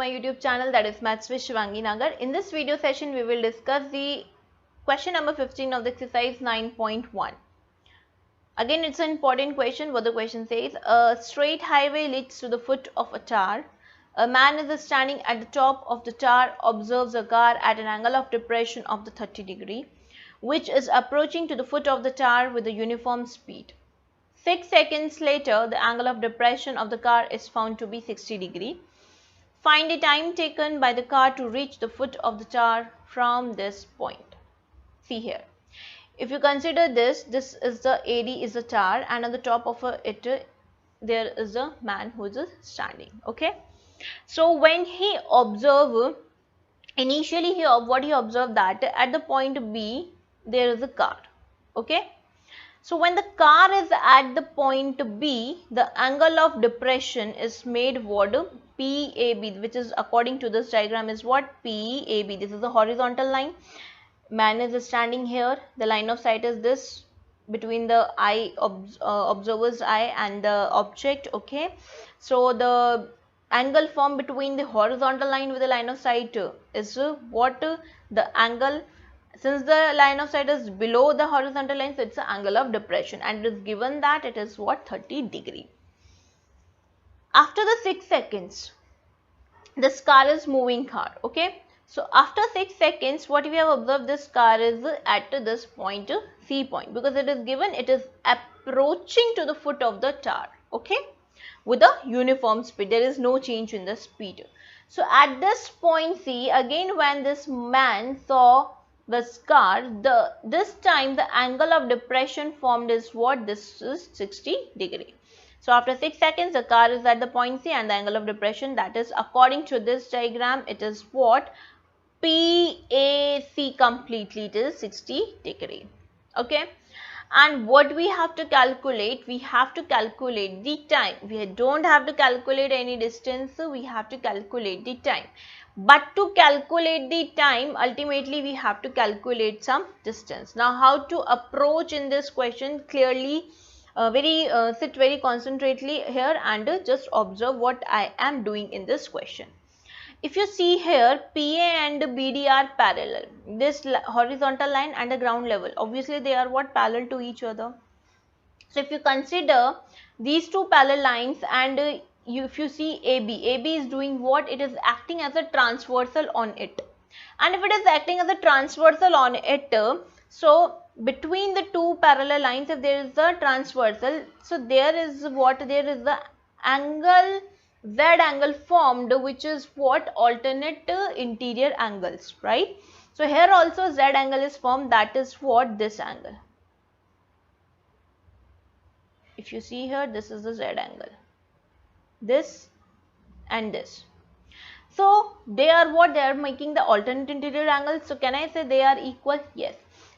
my YouTube channel, that is Maths with Shivangi Nagar. In this video session, we will discuss the question number 15 of the exercise 9.1. Again, it's an important question. What the question says: a straight highway leads to the foot of a tower. A man is standing at the top of the tower, observes a car at an angle of depression of the 30 degree, which is approaching to the foot of the tower with a uniform speed. 6 seconds later, the angle of depression of the car is found to be 60 degree. Find the time taken by the car to reach the foot of the tower from this point. See here. If you consider this is the AD is the tower, and on the top of it there is a man who is standing. Okay. So when he observed, initially what he observed that at the point B there is a car. Okay. So when the car is at the point B, the angle of depression is made what? PAB, which is according to this diagram is what? PAB. This is the horizontal line. Man is standing here. The line of sight is this between the observer's eye and the object. Okay. So the angle formed between the horizontal line with the line of sight is what? The angle. Since the line of sight is below the horizontal line, so it's the angle of depression, and it is given that it is what? 30 degree. After the 6 seconds, this car is moving car. Okay. So after 6 seconds, what we have observed, this car is at this point, C point, because it is given it is approaching to the foot of the tower. Okay. With a uniform speed, there is no change in the speed. So at this point C, again when this man saw this car, this time the angle of depression formed is what? This is 60 degree. So after 6 seconds, the car is at the point C, and the angle of depression, that is according to this diagram, it is what? PAC completely, it is 60 degree. Okay. And what we have to calculate? We have to calculate the time. We don't have to calculate any distance, so we have to calculate the time. But to calculate the time, ultimately we have to calculate some distance. Now how to approach in this question? Clearly sit very concentrately here and just observe what I am doing in this question. If you see here, PA and BD are parallel. This horizontal line and the ground level, obviously they are what? Parallel to each other. So if you consider these two parallel lines, and if you see AB is doing what? It is acting as a transversal on it. And if it is acting as a transversal on it, so between the two parallel lines, if there is a transversal, so there is what? There is the angle, Z angle formed, which is what? Alternate interior angles, right? So here also Z angle is formed, that is what? This angle. If you see here, this is the Z angle, this and this. So they are what? They are making the alternate interior angles. So can I say they are equal? Yes.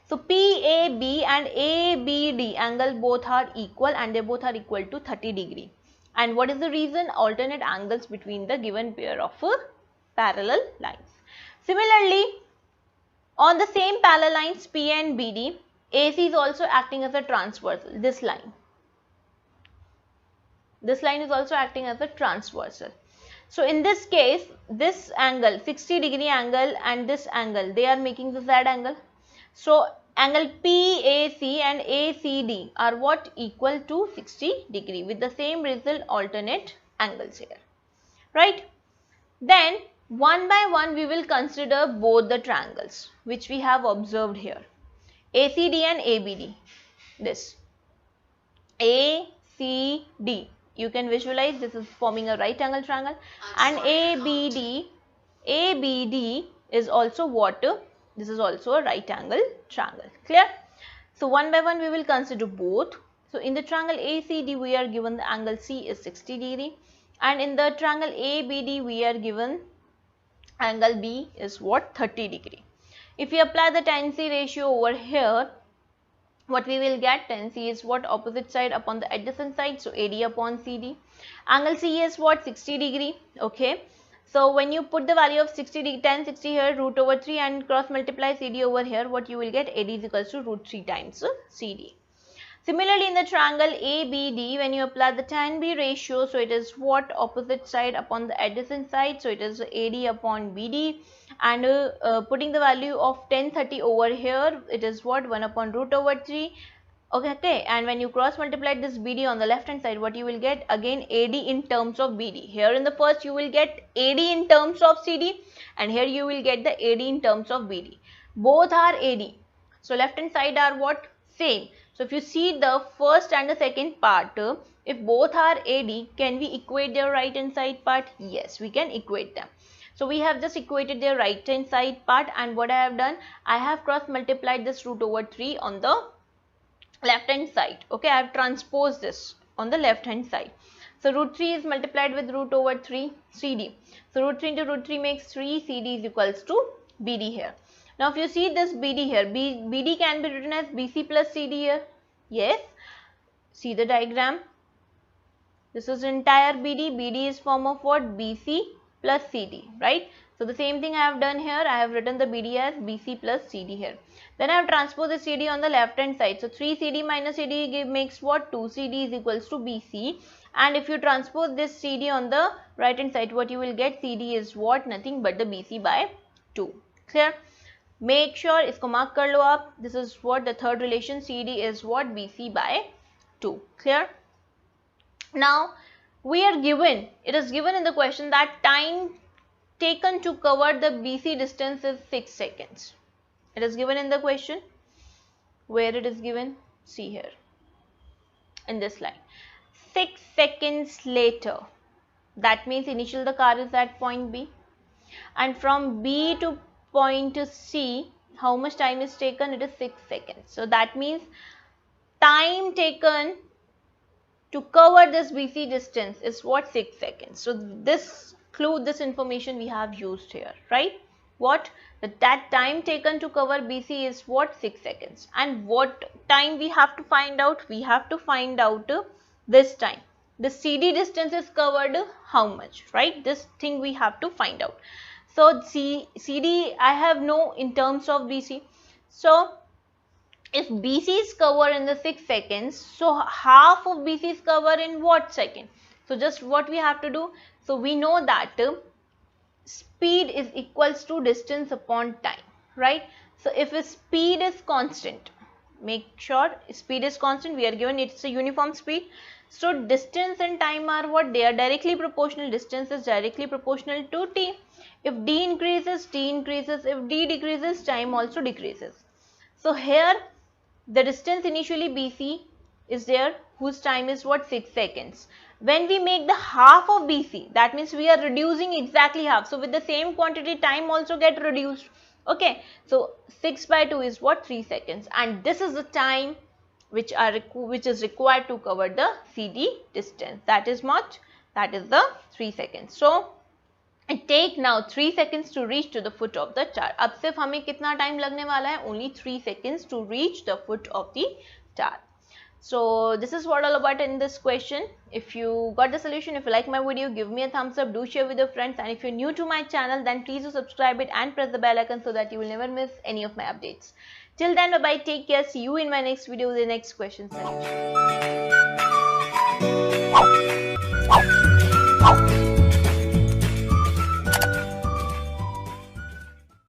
So PAB and ABD angle both are equal, and they both are equal to 30 degree. And what is the reason? Alternate angles between the given pair of parallel lines. Similarly, on the same parallel lines PA and BD, AC is also acting as a transversal. This line is also acting as a transversal. So in this case, this angle, 60 degree angle, and this angle, they are making the Z angle. So angle PAC and ACD are what? Equal to 60 degree, with the same result, alternate angles here, right? Then one by one we will consider both the triangles which we have observed here, ACD and ABD. This ACD, you can visualize this is forming a right angle triangle, and ABD is also what? This is also a right angle triangle. Clear? So one by one we will consider both. So in the triangle ACD we are given the angle C is 60 degree, and in the triangle ABD we are given angle B is what? 30 degree. If we apply the tan C ratio over here, what we will get? Tan C is what? Opposite side upon the adjacent side, so AD upon CD. Angle C is what? 60 degree. Okay. So when you put the value of 60 tan 60 here, root over 3, and cross multiply CD over here, what you will get? AD is equals to root 3 times CD. Similarly, in the triangle ABD, when you apply the tan B ratio, so it is what opposite side upon the adjacent side, so it is AD upon BD, and putting the value of 1030 over here, it is what 1 upon root over 3. Okay, and when you cross multiply this BD on the left hand side, what you will get again AD in terms of BD. Here in the first you will get AD in terms of CD, and here you will get the AD in terms of BD. Both are AD. So left hand side are what? Same. So if you see the first and the second part, if both are AD, can we equate their right hand side part? Yes, we can equate them. So we have just equated their right hand side part, and what I have done, I have cross multiplied this root over 3 on the left hand side. Okay, I have transposed this on the left hand side. So root 3 is multiplied with root over 3 CD. So root 3 into root 3 makes 3, CD is equals to BD here. Now if you see this BD here, BD can be written as BC plus CD here. Yes, see the diagram. This is entire BD. BD is form of what? BC plus CD, right? So the same thing I have done here. I have written the BD as BC plus CD here. Then I have transposed the CD on the left hand side. So 3 CD minus CD makes what? 2 CD is equals to BC. And if you transpose this CD on the right hand side, what you will get? CD is what? Nothing but the BC by 2. Clear? Make sure isko mark kar lo aap. This is what the third relation. CD is what? BC by 2. Clear? Now we are given, it is given in the question that time taken to cover the BC distance is 6 seconds. It is given in the question. Where it is given? See here in this line. 6 seconds later. That means initial the car is at point B, and from B to point C, how much time is taken? It is 6 seconds. So that means time taken to cover this BC distance is what? 6 seconds. So this clue, this information we have used here, right? What? That time taken to cover BC is what? 6 seconds. And what time we have to find out? We have to find out this time. The CD distance is covered how much, right? This thing we have to find out. So CD I have no in terms of BC. So if BC is covered in the 6 seconds, so half of BC is covered in what second? So just what we have to do? So we know that speed is equals to distance upon time, right? So if speed is constant, make sure speed is constant, we are given it's a uniform speed. So distance and time are what? They are directly proportional. Distance is directly proportional to t. If d increases, t increases. If d decreases, time also decreases. So here the distance initially BC is there, whose time is what? 6 seconds. When we make the half of BC, that means we are reducing exactly half. So with the same quantity, time also get reduced. Okay, so 6 by 2 is what? 3 seconds. And this is the time which is required to cover the CD distance. That is what? That is the 3 seconds. So it take now 3 seconds to reach to the foot of the star. अब सिर्फ हमें कितना time लगने वाला है? Only 3 seconds to reach the foot of the star. So this is what all about in this question. If you got the solution, if you like my video, give me a thumbs up, do share with your friends, and if you're new to my channel, then please do subscribe it and press the bell icon so that you will never miss any of my updates. Till then, bye bye, take care, see you in my next video with the next question solution.